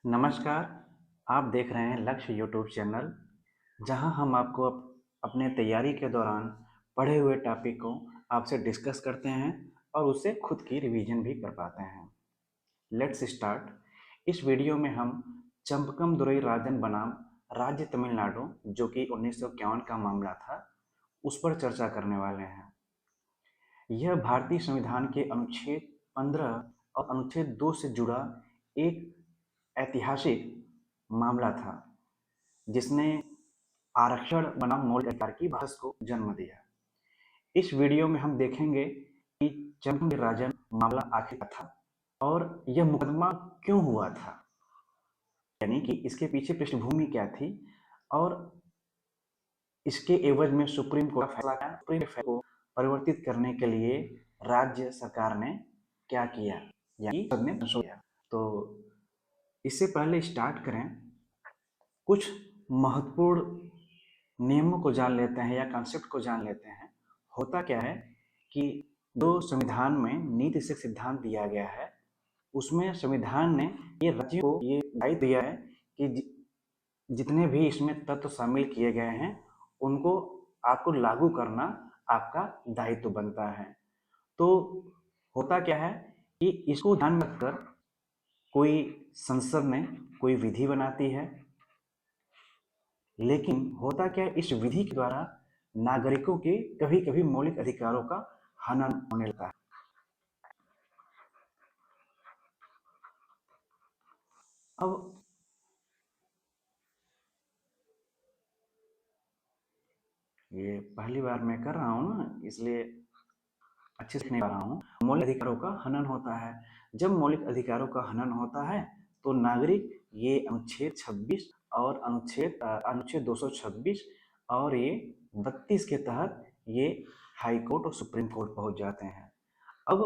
नमस्कार, आप देख रहे हैं लक्ष्य यूट्यूब चैनल, जहां हम आपको अपने तैयारी के दौरान पढ़े हुए टॉपिक को आपसे डिस्कस करते हैं और उससे खुद की रिवीजन भी कर पाते हैं। Let's start. इस वीडियो में हम चंपकम दुरई राजन बनाम राज्य तमिलनाडु, जो कि 1951 का मामला था, उस पर चर्चा करने वाले हैं। यह भारतीय संविधान के अनुच्छेद 15 और अनुच्छेद 2 से जुड़ा एक ऐतिहासिक मामला था, जिसने आरक्षण बनाम मौलिक अधिकार की बहस को जन्म दिया। इस वीडियो में हम देखेंगे कि चंपकम राजन मामला आखिर क्या था और यह मुकदमा क्यों हुआ था, यानी कि इसके पीछे पृष्ठभूमि क्या थी और इसके एवज में सुप्रीम कोर्ट का फैसला क्या, सुप्रीम कोर्ट को परिवर्तित करने के लिए राज्य सरकार ने क्या किया, यानी ने किया। तो इससे पहले स्टार्ट करें, कुछ महत्वपूर्ण नियमों को जान लेते हैं या कॉन्सेप्ट को जान लेते हैं। होता क्या है कि जो संविधान में नीति से सिद्धांत दिया गया है, उसमें संविधान ने ये राज्यों को ये दायित्व दिया है कि जितने भी इसमें तत्व शामिल किए गए हैं उनको आपको लागू करना आपका दायित्व बनता है। तो होता क्या है कि इसको ध्यान में रखकर कोई संसद ने कोई विधि बनाती है, लेकिन होता क्या है, इस विधि के द्वारा नागरिकों के कभी कभी मौलिक अधिकारों का हनन होने लगता है। अब ये पहली बार मैं कर रहा हूँ ना, इसलिए अच्छे से नहीं पा रहा हूँ। मौलिक अधिकारों का हनन होता है। जब मौलिक अधिकारों का हनन होता है तो नागरिक ये अनुच्छेद 26 और अनुच्छेद 226 और ये 32 के तहत ये हाई कोर्ट और सुप्रीम कोर्ट पहुंच जाते हैं। अब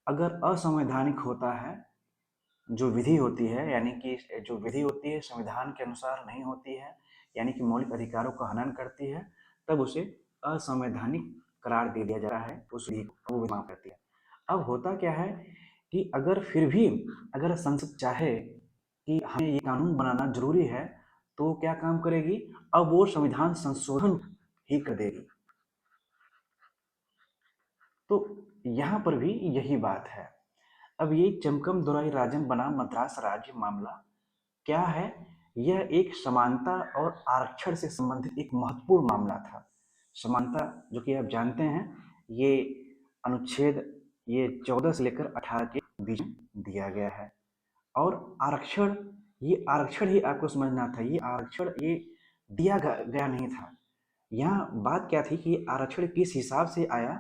अगर असंवैधानिक होता है जो विधि होती है, यानी कि जो विधि होती है संविधान के अनुसार नहीं होती है, यानी कि मौलिक अधिकारों का हनन करती है, तब उसे असंवैधानिक करार दे दिया जाता है, उस विधि को वो माफ करती है। अब होता क्या है कि अगर फिर भी अगर संसद चाहे कि हमें ये कानून बनाना जरूरी है, तो क्या काम करेगी, अब वो संविधान संशोधन ही कर देगी। तो यहाँ पर भी यही बात है। अब ये चंपकम दुराई राजन बनाम मद्रास राज्य मामला क्या है, यह एक समानता और आरक्षण से संबंधित एक महत्वपूर्ण मामला था। समानता, जो कि आप जानते हैं, ये अनुच्छेद ये 14 से लेकर 18 के बीच में दिया गया है। और आरक्षण, ये आरक्षण ही आपको समझना था, ये आरक्षण ये दिया गया नहीं था। यहाँ बात क्या थी कि आरक्षण किस हिसाब से आया,